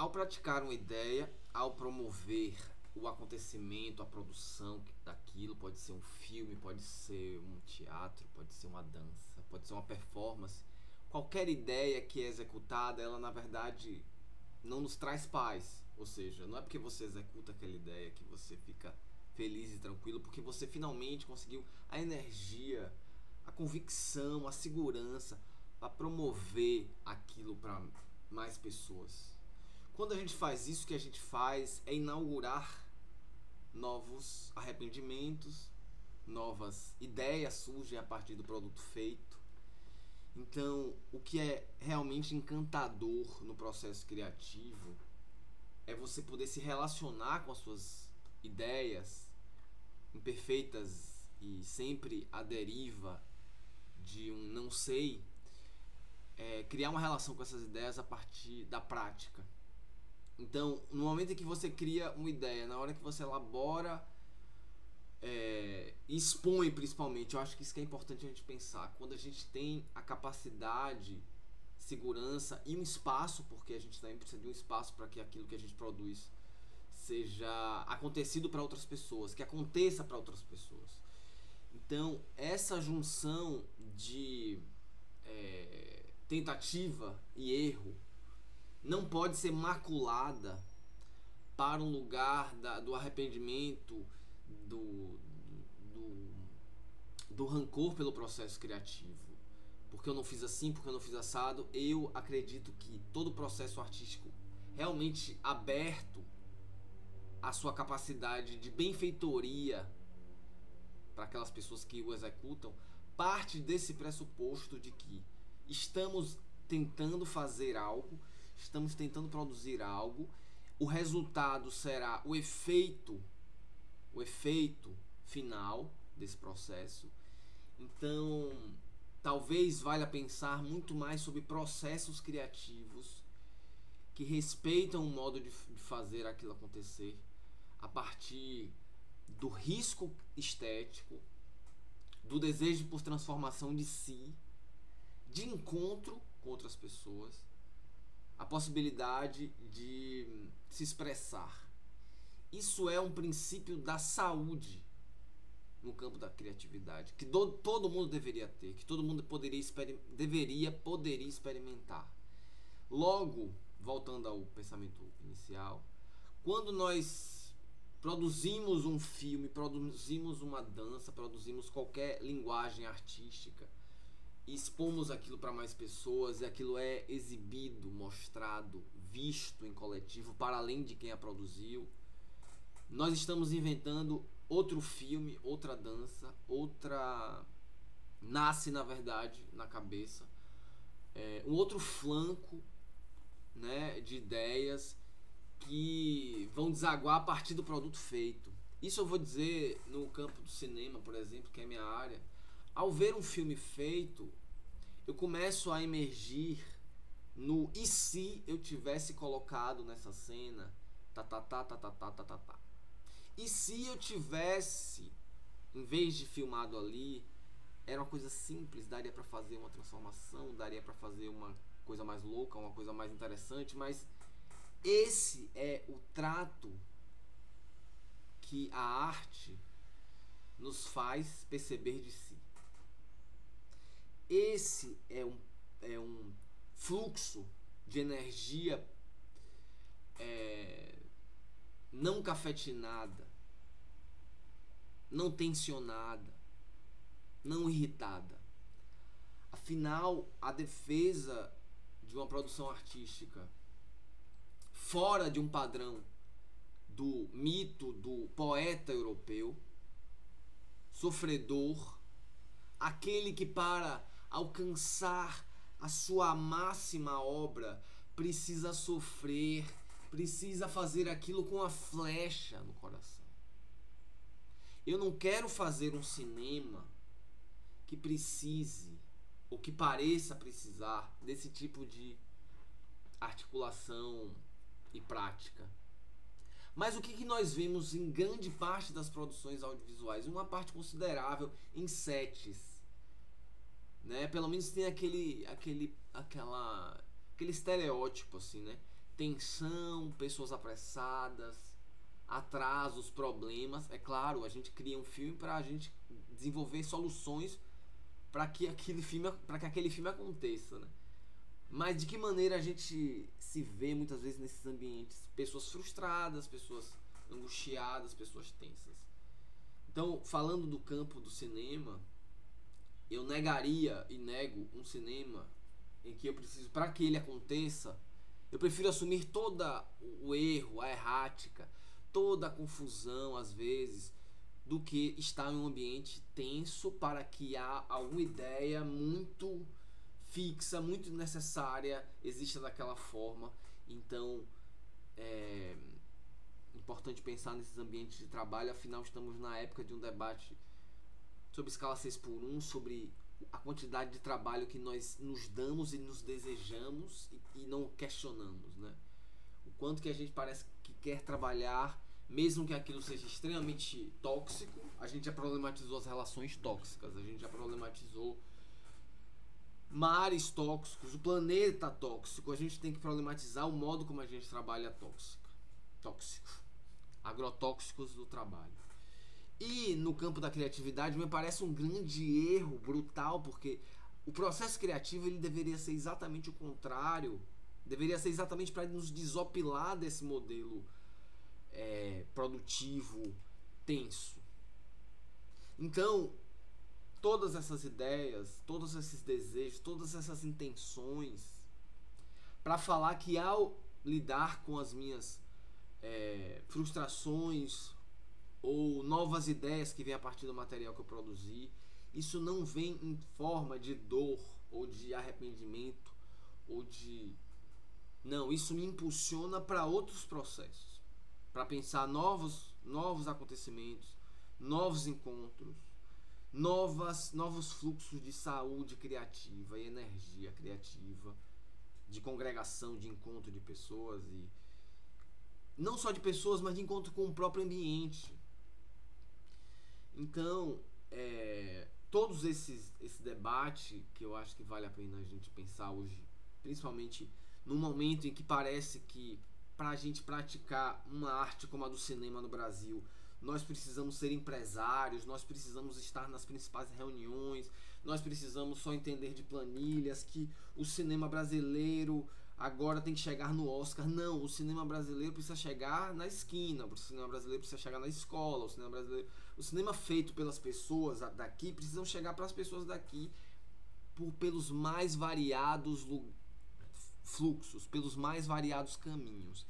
ao praticar uma ideia, ao promover o acontecimento, a produção daquilo, pode ser um filme, pode ser um teatro, pode ser uma dança, pode ser uma performance. Qualquer ideia que é executada, ela na verdade não nos traz paz. Ou seja, não é porque você executa aquela ideia que você fica feliz e tranquilo, porque você finalmente conseguiu a energia, a convicção, a segurança para promover aquilo para mais pessoas. Quando a gente faz isso, o que a gente faz é inaugurar novos arrependimentos, novas ideias surgem a partir do produto feito. Então, o que é realmente encantador no processo criativo é você poder se relacionar com as suas ideias imperfeitas e sempre à deriva de um não sei, criar uma relação com essas ideias a partir da prática. Então, no momento em que você cria uma ideia, na hora que você elabora e expõe principalmente, eu acho que isso que é importante a gente pensar. Quando a gente tem a capacidade, segurança e um espaço, porque a gente também precisa de um espaço para que aquilo que a gente produz seja acontecido para outras pessoas, que aconteça para outras pessoas. Então, essa junção de tentativa e erro não pode ser maculada para um lugar do arrependimento, do rancor pelo processo criativo. Porque eu não fiz assim, porque eu não fiz assado. Eu acredito que todo processo artístico realmente aberto à sua capacidade de benfeitoria para aquelas pessoas que o executam, parte desse pressuposto de que estamos tentando fazer algo, estamos tentando produzir algo, o resultado será o efeito final desse processo. Então, talvez valha pensar muito mais sobre processos criativos que respeitam o modo de fazer aquilo acontecer a partir do risco estético, do desejo por transformação de si, de encontro com outras pessoas, a possibilidade de se expressar. Isso é um princípio da saúde no campo da criatividade, que todo mundo deveria ter, que todo mundo poderia experimentar. Logo, voltando ao pensamento inicial, quando nós produzimos um filme, produzimos uma dança, produzimos qualquer linguagem artística e expomos aquilo para mais pessoas, e aquilo é exibido, mostrado, visto em coletivo para além de quem a produziu, nós estamos inventando outro filme, outra dança, nasce na verdade na cabeça um outro flanco, né, de ideias que vão desaguar a partir do produto feito. Isso eu vou dizer no campo do cinema, por exemplo, que é a minha área. Ao ver um filme feito, eu começo a emergir no e se eu tivesse colocado nessa cena e se eu tivesse, em vez de filmado ali, era uma coisa simples, daria pra fazer uma transformação, daria pra fazer uma coisa mais louca, uma coisa mais interessante, mas esse é o trato que a arte nos faz perceber de si. Esse é um fluxo de energia não cafetinada, não tensionada, não irritada. Afinal, a defesa de uma produção artística fora de um padrão do mito do poeta europeu, sofredor, aquele que para alcançar a sua máxima obra precisa sofrer, precisa fazer aquilo com a flecha no coração. Eu não quero fazer um cinema que precise ou que pareça precisar desse tipo de articulação e prática. Mas o que nós vemos em grande parte das produções audiovisuais? Uma parte considerável em sets, né? Pelo menos tem aquele estereótipo assim, né? tensão, pessoas apressadas, atrasos, problemas. É claro, a gente cria um filme para a gente desenvolver soluções para que aquele filme aconteça, né? Mas de que maneira a gente se vê muitas vezes nesses ambientes? Pessoas frustradas, pessoas angustiadas, pessoas tensas. Então, falando do campo do cinema, eu negaria e nego um cinema em que eu preciso, para que ele aconteça, eu prefiro assumir todo o erro, a errática, toda a confusão às vezes, do que estar em um ambiente tenso para que alguma ideia muito fixa, muito necessária exista daquela forma. Então é importante pensar nesses ambientes de trabalho. Afinal, estamos na época de um debate sobre escala 6x1, sobre a quantidade de trabalho que nós nos damos e nos desejamos e não questionamos, né? O quanto que a gente parece que quer trabalhar, mesmo que aquilo seja extremamente tóxico. A gente já problematizou as relações tóxicas, a gente já problematizou mares tóxicos, o planeta tóxico. A gente tem que problematizar o modo como a gente trabalha tóxico, agrotóxicos do trabalho. E no campo da criatividade me parece um grande erro brutal, porque o processo criativo ele deveria ser exatamente o contrário, deveria ser exatamente para nos desopilar desse modelo produtivo tenso. Então, todas essas ideias, todos esses desejos, todas essas intenções, para falar que ao lidar com as minhas frustrações ou novas ideias que vêm a partir do material que eu produzi, isso não vem em forma de dor ou de arrependimento ou de... Não, isso me impulsiona para outros processos, para pensar novos acontecimentos, novos encontros, novos fluxos de saúde criativa e energia criativa, de congregação, de encontro de pessoas, e não só de pessoas, mas de encontro com o próprio ambiente. Então, todos esse debate que eu acho que vale a pena a gente pensar hoje, principalmente num momento em que parece que para a gente praticar uma arte como a do cinema no Brasil, nós precisamos ser empresários, nós precisamos estar nas principais reuniões, nós precisamos só entender de planilhas, que o cinema brasileiro agora tem que chegar no Oscar. Não, o cinema brasileiro precisa chegar na esquina, o cinema brasileiro precisa chegar na escola, o cinema feito pelas pessoas daqui precisam chegar para as pessoas daqui pelos mais variados fluxos, pelos mais variados caminhos.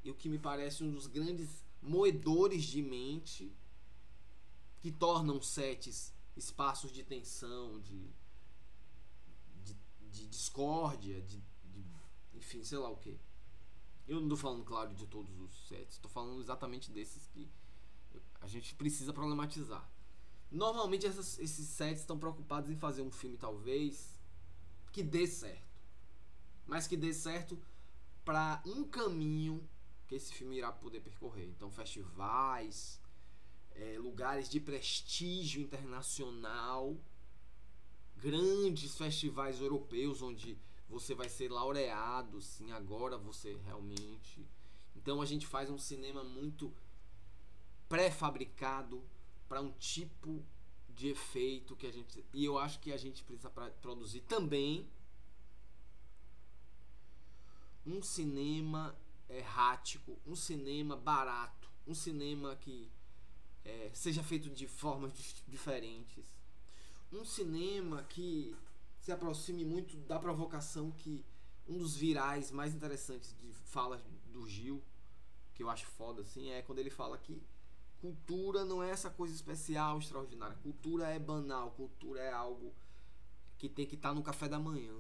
E o que me parece um dos grandes moedores de mente que tornam sets espaços de tensão, de discórdia, enfim, sei lá o que. Eu não tô falando, claro, de todos os sets, tô falando exatamente desses que a gente precisa problematizar. Normalmente esses sets estão preocupados em fazer um filme, talvez, que dê certo, mas que dê certo para um caminho que esse filme irá poder percorrer. Então, festivais, lugares de prestígio internacional, grandes festivais europeus onde você vai ser laureado, sim, agora você realmente... Então a gente faz um cinema muito pré-fabricado para um tipo de efeito que a gente... E eu acho que a gente precisa produzir também um cinema errático, um cinema barato, um cinema que seja feito de formas diferentes, um cinema que se aproxime muito da provocação, que um dos virais mais interessantes de falas do Gil, que eu acho foda assim, é quando ele fala que cultura não é essa coisa especial, extraordinária. Cultura é banal, cultura é algo que tem que estar no café da manhã,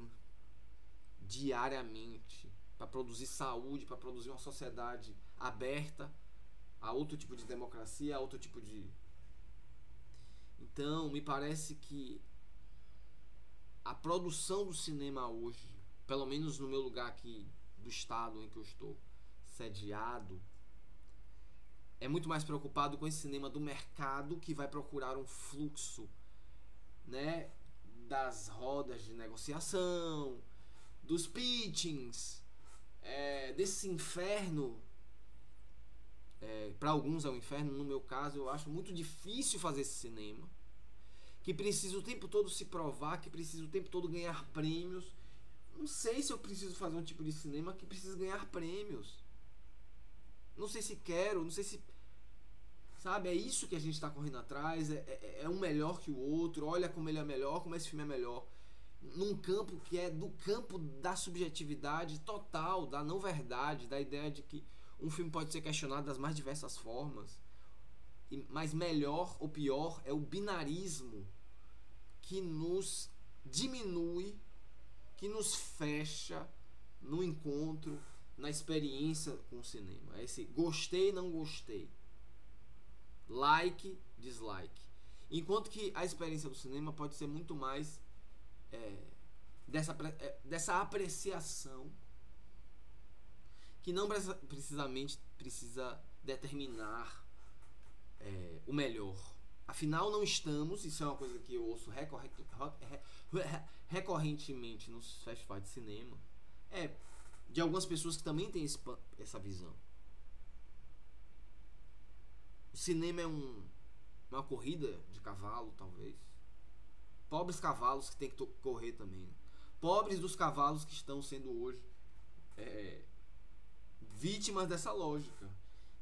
diariamente, para produzir saúde, para produzir uma sociedade aberta a outro tipo de democracia, a outro tipo de... Então, me parece que a produção do cinema hoje, pelo menos no meu lugar aqui do estado em que eu estou sediado, é muito mais preocupado com esse cinema do mercado, que vai procurar um fluxo, né, das rodas de negociação, dos pitchings, desse inferno. Para alguns é um inferno, no meu caso eu acho muito difícil fazer esse cinema, que precisa o tempo todo se provar, que precisa o tempo todo ganhar prêmios. Não sei se eu preciso fazer um tipo de cinema que precisa ganhar prêmios. Não sei se quero, não sei se... Sabe, é isso que a gente tá correndo atrás, é um melhor que o outro, olha como ele é melhor, como esse filme é melhor. Num campo que é do campo da subjetividade total, da não verdade, da ideia de que um filme pode ser questionado das mais diversas formas. Mas melhor ou pior é o binarismo que nos diminui, que nos fecha no encontro, na experiência com o cinema. É esse gostei, não gostei. Like, dislike. Enquanto que a experiência do cinema pode ser muito mais dessa apreciação que não precisamente precisa determinar o melhor. Afinal, não estamos, isso é uma coisa que eu ouço recorrentemente nos festivais de cinema, de algumas pessoas que também têm essa visão. O cinema é uma corrida de cavalo, talvez. Pobres cavalos que tem que correr também. Pobres dos cavalos que estão sendo hoje vítimas dessa lógica.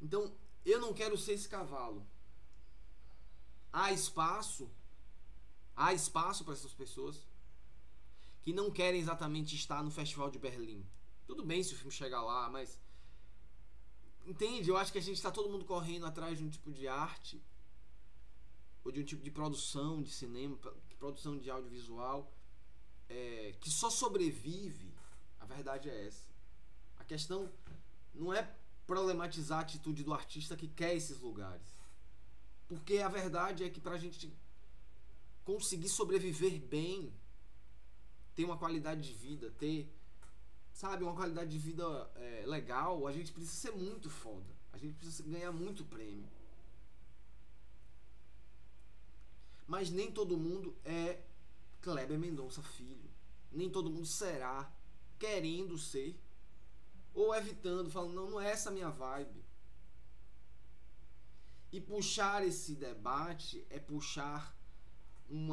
Então, eu não quero ser esse cavalo. Há espaço para essas pessoas que não querem exatamente estar no Festival de Berlim. Tudo bem se o filme chegar lá, mas... Entende? Eu acho que a gente está todo mundo correndo atrás de um tipo de arte ou de um tipo de produção de cinema, produção de audiovisual, que só sobrevive. A verdade é essa. A questão não é problematizar a atitude do artista que quer esses lugares, porque a verdade é que pra gente conseguir sobreviver bem, ter uma qualidade de vida, ter, sabe, uma qualidade de vida legal, a gente precisa ser muito foda. A gente precisa ganhar muito prêmio. Mas nem todo mundo é Kleber Mendonça Filho. Nem todo mundo será querendo ser ou evitando, falando, não é essa a minha vibe. E puxar esse debate é puxar um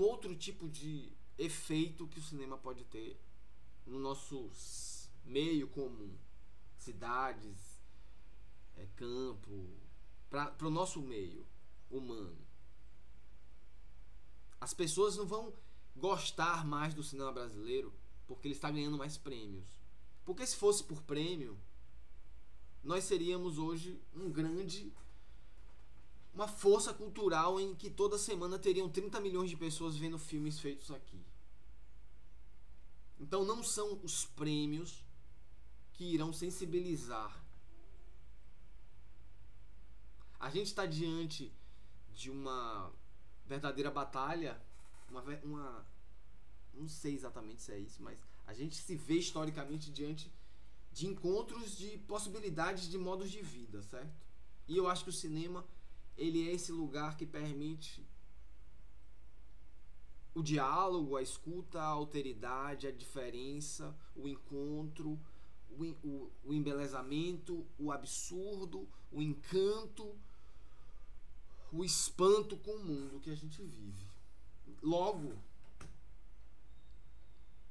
outro tipo de efeito que o cinema pode ter no nosso meio comum, cidades, campo, para o nosso meio humano. As pessoas não vão gostar mais do cinema brasileiro porque ele está ganhando mais prêmios. Porque se fosse por prêmio, nós seríamos hoje uma força cultural em que toda semana teriam 30 milhões de pessoas vendo filmes feitos aqui. Então não são os prêmios que irão sensibilizar. A gente está diante de uma verdadeira batalha, não sei exatamente se é isso, mas a gente se vê historicamente diante de encontros de possibilidades de modos de vida, certo? E eu acho que o cinema, ele é esse lugar que permite o diálogo, a escuta, a alteridade, a diferença, o encontro, o embelezamento, o absurdo, o encanto, o espanto com o mundo que a gente vive. Logo,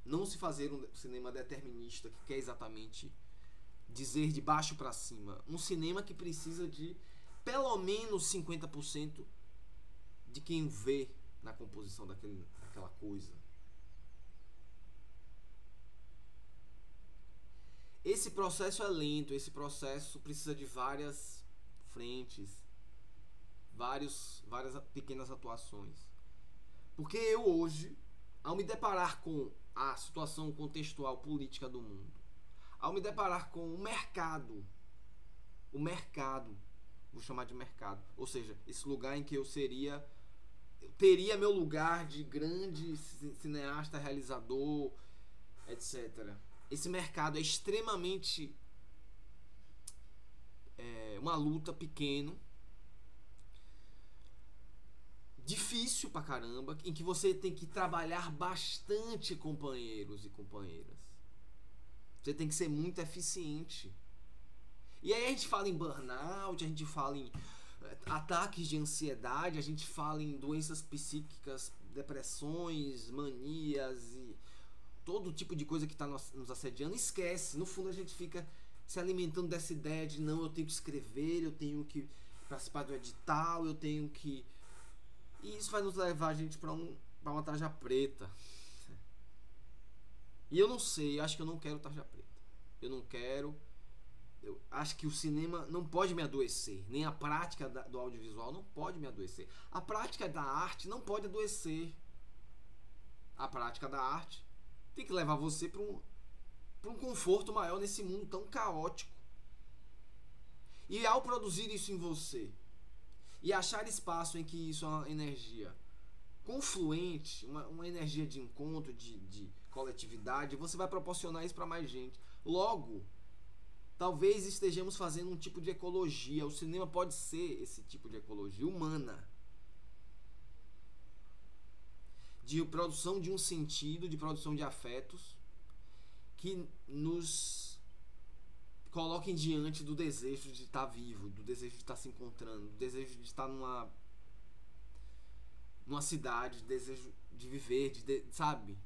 não se fazer um cinema determinista que quer exatamente dizer de baixo para cima. Um cinema que precisa de pelo menos 50% de quem vê na composição daquela coisa. Esse processo é lento, esse processo precisa de várias frentes, várias pequenas atuações. Porque eu hoje, ao me deparar com a situação contextual política do mundo, ao me deparar com o mercado, vou chamar de mercado, ou seja, esse lugar em que eu teria meu lugar de grande cineasta, realizador, etc. Esse mercado é extremamente uma luta pequeno, difícil pra caramba, em que você tem que trabalhar bastante, companheiros e companheiras. Você tem que ser muito eficiente. E aí a gente fala em burnout, a gente fala em ataques de ansiedade, a gente fala em doenças psíquicas, depressões, manias e todo tipo de coisa que está nos assediando. Esquece. No fundo a gente fica se alimentando dessa ideia de não, eu tenho que escrever, eu tenho que participar do edital, eu tenho que... E isso vai nos levar a gente para uma tarja preta. E eu não sei, acho que eu não quero tarja preta. Eu não quero... Eu acho que o cinema não pode me adoecer. Nem a prática do audiovisual não pode me adoecer. A prática da arte não pode adoecer. A prática da arte tem que levar você para um conforto maior nesse mundo tão caótico. E ao produzir isso em você e achar espaço em que isso é uma energia confluente, uma energia de encontro, de coletividade, você vai proporcionar isso para mais gente. Logo, talvez estejamos fazendo um tipo de ecologia. O cinema pode ser esse tipo de ecologia humana. De produção de um sentido, de produção de afetos, que nos coloquem diante do desejo de estar vivo, do desejo de estar se encontrando, do desejo de estar numa cidade, do desejo de viver, sabe?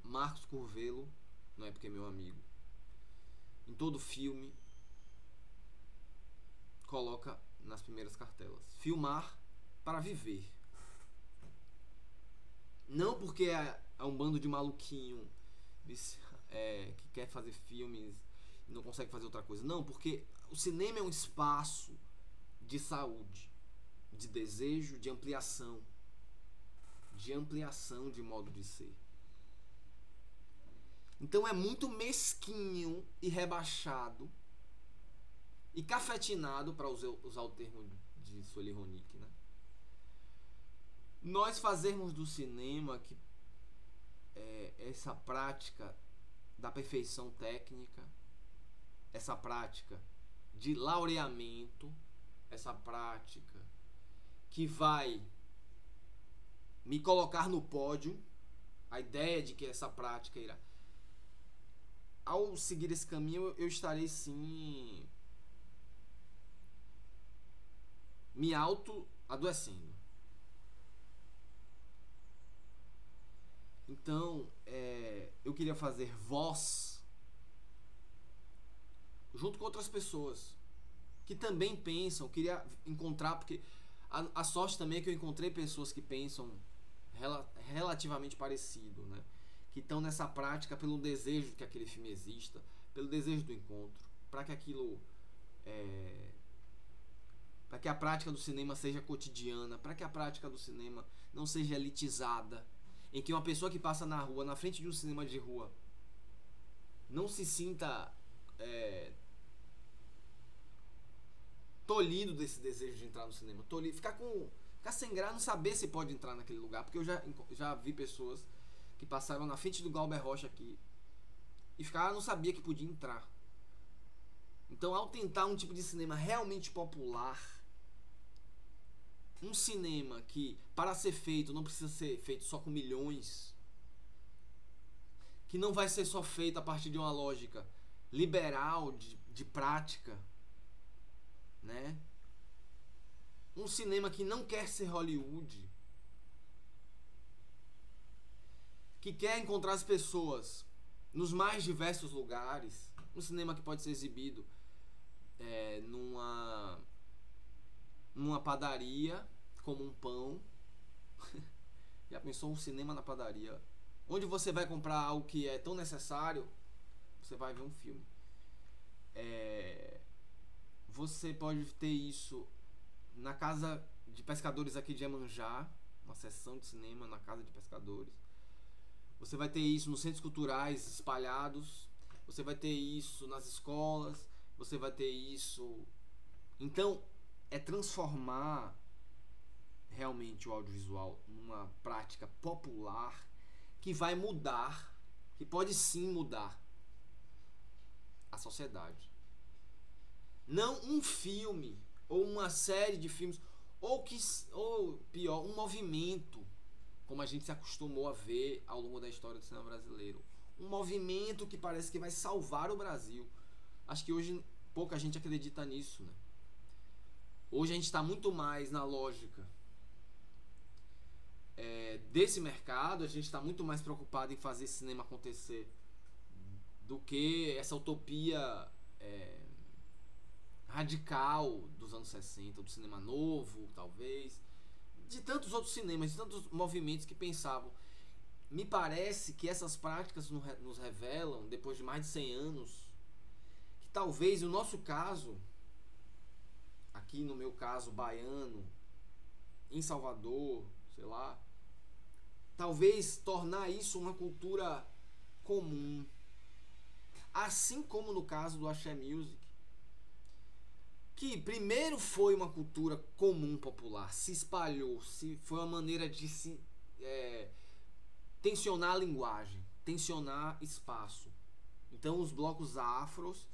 Marcos Curvelo, não é porque é meu amigo, em todo filme coloca nas primeiras cartelas: filmar para viver. Não porque é um bando de maluquinho que quer fazer filmes e não consegue fazer outra coisa. Não, porque o cinema é um espaço de saúde, de desejo, de ampliação de modo de ser. Então é muito mesquinho e rebaixado e cafetinado, para usar o termo de Sully Ronick, né? Nós fazermos do cinema essa prática da perfeição técnica, essa prática de laureamento, essa prática que vai me colocar no pódio, a ideia de que essa prática irá... Ao seguir esse caminho, eu estarei sim me auto-adoecendo. Então, eu queria fazer voz junto com outras pessoas que também pensam. Queria encontrar, porque a sorte também é que eu encontrei pessoas que pensam relativamente parecido, né? Que estão nessa prática pelo desejo que aquele filme exista, pelo desejo do encontro, para que aquilo... para que a prática do cinema seja cotidiana, para que a prática do cinema não seja elitizada, em que uma pessoa que passa na rua, na frente de um cinema de rua, não se sinta tolhido desse desejo de entrar no cinema, ficar sem graça, não saber se pode entrar naquele lugar, porque eu já vi pessoas que passaram na frente do Glauber Rocha aqui e não sabia que podia entrar. Então, ao tentar um tipo de cinema realmente popular, um cinema que, para ser feito, não precisa ser feito só com milhões, que não vai ser só feito a partir de uma lógica liberal de prática, né? Um cinema que não quer ser Hollywood, que quer encontrar as pessoas nos mais diversos lugares. Um cinema que pode ser exibido numa padaria, como um pão. Já pensou um cinema na padaria? Onde você vai comprar algo que é tão necessário, você vai ver um filme. Você pode ter isso na casa de pescadores aqui de Iemanjá, uma sessão de cinema na casa de pescadores. Você vai ter isso nos centros culturais espalhados. Você vai ter isso nas escolas. Você vai ter isso... Então, é transformar realmente o audiovisual numa prática popular que vai mudar, que pode sim mudar a sociedade. Não um filme ou uma série de filmes, ou pior, um movimento, como a gente se acostumou a ver ao longo da história do cinema brasileiro. um movimento que parece que vai salvar o Brasil. Acho que hoje pouca gente acredita nisso, né? Hoje a gente está muito mais na lógica desse mercado, a gente está muito mais preocupado em fazer esse cinema acontecer do que essa utopia radical dos anos 60, do cinema novo, talvez, de tantos outros cinemas, de tantos movimentos que pensavam. Me parece que essas práticas nos revelam, depois de mais de 100 anos, que talvez no nosso caso, aqui no meu caso baiano, em Salvador, sei lá, talvez tornar isso uma cultura comum. Assim como no caso do Axé Music, que primeiro foi uma cultura comum popular, se espalhou, foi uma maneira de se tensionar a linguagem, tensionar espaço. Então os blocos afros,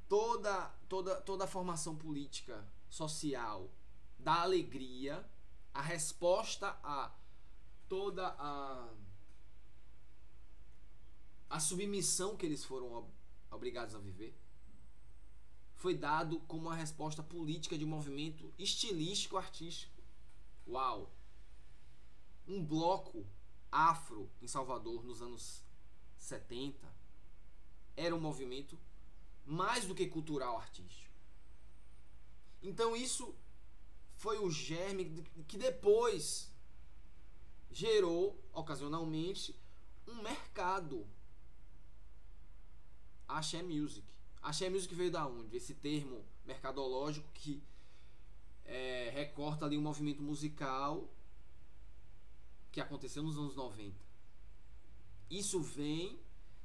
toda a formação política, social, da alegria, a resposta a toda a submissão que eles foram obrigados a viver, foi dado como uma resposta política de um movimento estilístico artístico. Uau! Um bloco afro em Salvador nos anos 70 era um movimento mais do que cultural artístico. Então isso foi o germe que depois gerou, ocasionalmente, um mercado. Axé Music. Axé Music veio da onde? Esse termo mercadológico que recorta ali um movimento musical que aconteceu nos anos 90. Isso vem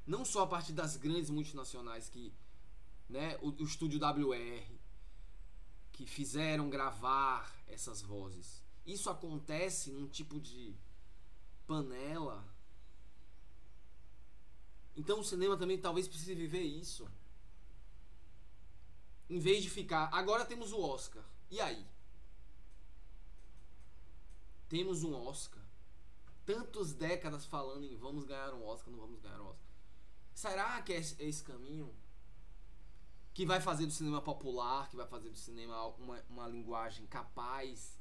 não só a partir das grandes multinacionais que, né, o estúdio WR, que fizeram gravar essas vozes. Isso acontece num tipo de panela. Então o cinema também talvez precise viver isso. Em vez de ficar... Agora temos o Oscar. E aí? Temos um Oscar. Tantas décadas falando em vamos ganhar um Oscar, não vamos ganhar um Oscar. Será que é esse caminho que vai fazer do cinema popular, que vai fazer do cinema uma linguagem capaz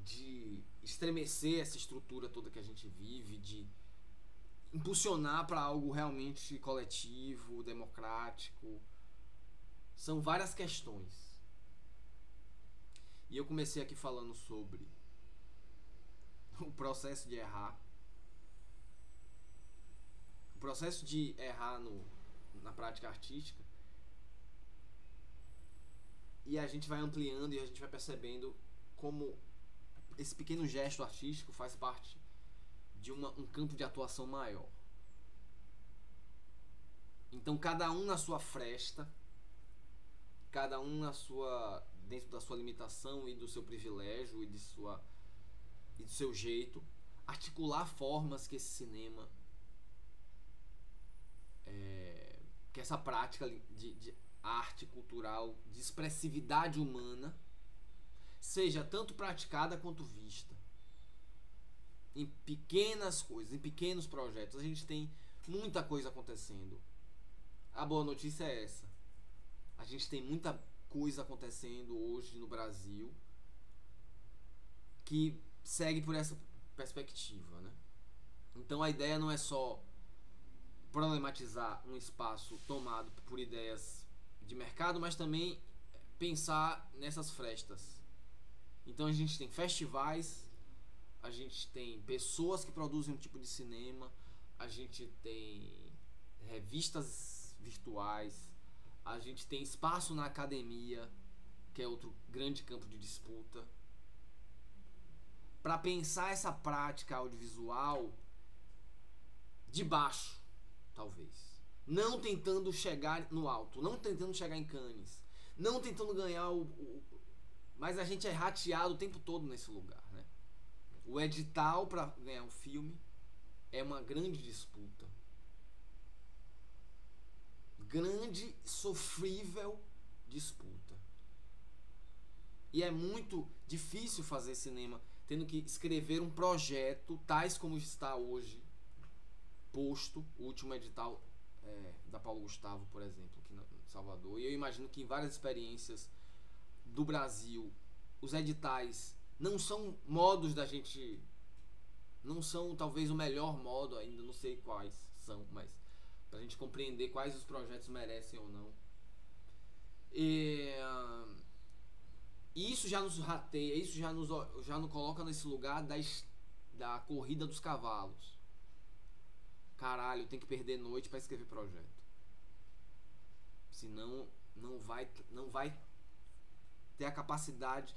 de estremecer essa estrutura toda que a gente vive, de impulsionar para algo realmente coletivo, democrático? São várias questões. E eu comecei aqui falando sobre o processo de errar. O processo de errar na prática artística. E a gente vai ampliando e a gente vai percebendo como esse pequeno gesto artístico faz parte de um campo de atuação maior. Então cada um na sua fresta, cada um dentro da sua limitação e do seu privilégio e do seu jeito, articular formas que esse cinema, que essa prática de arte cultural, de expressividade humana, seja tanto praticada quanto vista. Em pequenas coisas, em pequenos projetos. A gente tem muita coisa acontecendo. A boa notícia é essa. A gente tem muita coisa acontecendo hoje no Brasil que segue por essa perspectiva, né? Então a ideia não é só problematizar um espaço tomado por ideias de mercado, mas também pensar nessas frestas. Então a gente tem festivais, a gente tem pessoas que produzem um tipo de cinema, a gente tem revistas virtuais, a gente tem espaço na academia, que é outro grande campo de disputa, para pensar essa prática audiovisual de baixo, talvez. Não tentando chegar no alto, não tentando chegar em Cannes, não tentando ganhar mas a gente é rateado o tempo todo nesse lugar, né? O edital para ganhar um filme é uma grande disputa. Grande, sofrível disputa. E é muito difícil fazer cinema tendo que escrever um projeto tais como está hoje, posto, o último edital da Paulo Gustavo, por exemplo, aqui em Salvador. E eu imagino que em várias experiências do Brasil, os editais não são modos da gente. Não são talvez o melhor modo ainda, não sei quais são, mas pra gente compreender quais os projetos merecem ou não. E isso já nos rateia, isso já nos coloca nesse lugar da corrida dos cavalos. Caralho, tem que perder noite pra escrever projeto. Senão não vai ter a capacidade.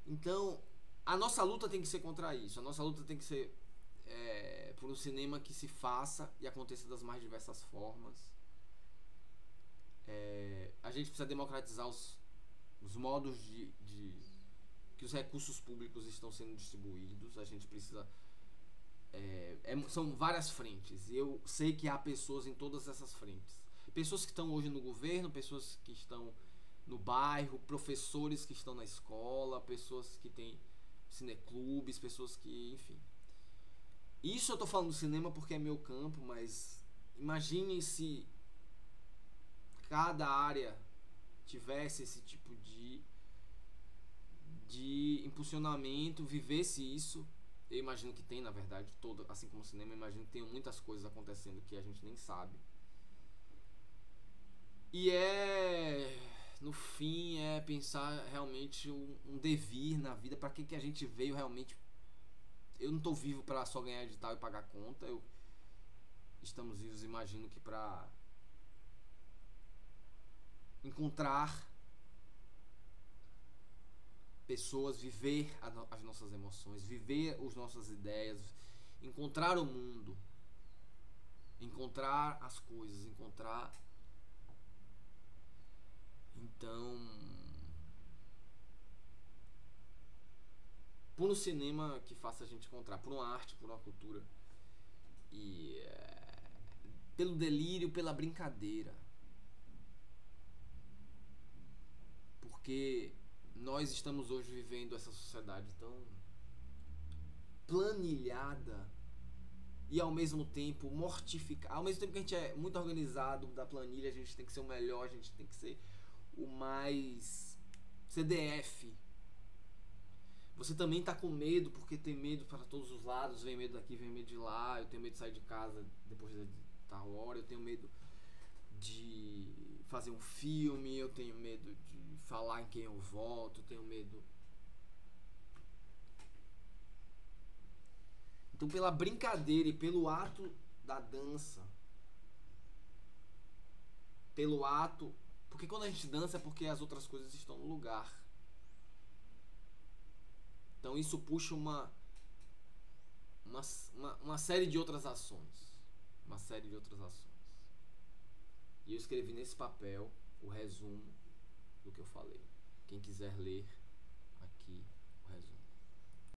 Então, a nossa luta tem que ser contra isso. A nossa luta tem que ser por um cinema que se faça e aconteça das mais diversas formas. A gente precisa democratizar os modos de que os recursos públicos estão sendo distribuídos. A gente precisa são várias frentes e eu sei que há pessoas em todas essas frentes, pessoas que estão hoje no governo, pessoas que estão no bairro, professores que estão na escola, pessoas que têm cineclubes, pessoas que, enfim. Isso eu tô falando do cinema porque é meu campo, mas imagine se cada área tivesse esse tipo de impulsionamento, vivesse isso. Eu imagino que tem, na verdade, assim como o cinema, eu imagino que tem muitas coisas acontecendo que a gente nem sabe. E no fim, pensar realmente um devir na vida, para que a gente veio realmente. Eu não tô vivo para só ganhar edital e pagar conta. Estamos vivos, imagino que para encontrar pessoas, viver as nossas emoções, viver as nossas ideias, encontrar o mundo, encontrar as coisas, encontrar. Então, por um cinema que faça a gente encontrar, por uma arte, por uma cultura, e pelo delírio, pela brincadeira, porque nós estamos hoje vivendo essa sociedade tão planilhada e ao mesmo tempo mortificada. Ao mesmo tempo que a gente é muito organizado da planilha, a gente tem que ser o melhor, a gente tem que ser o mais CDF. Você também tá com medo, porque tem medo para todos os lados, vem medo daqui, vem medo de lá. Eu tenho medo de sair de casa depois de tal hora, eu tenho medo de fazer um filme, eu tenho medo de falar em quem eu voto, eu tenho medo. Então, pela brincadeira e pelo ato da dança, pelo ato, porque quando a gente dança é porque as outras coisas estão no lugar. Então isso puxa uma série de outras ações. Uma série de outras ações. E eu escrevi nesse papel o resumo do que eu falei. Quem quiser ler aqui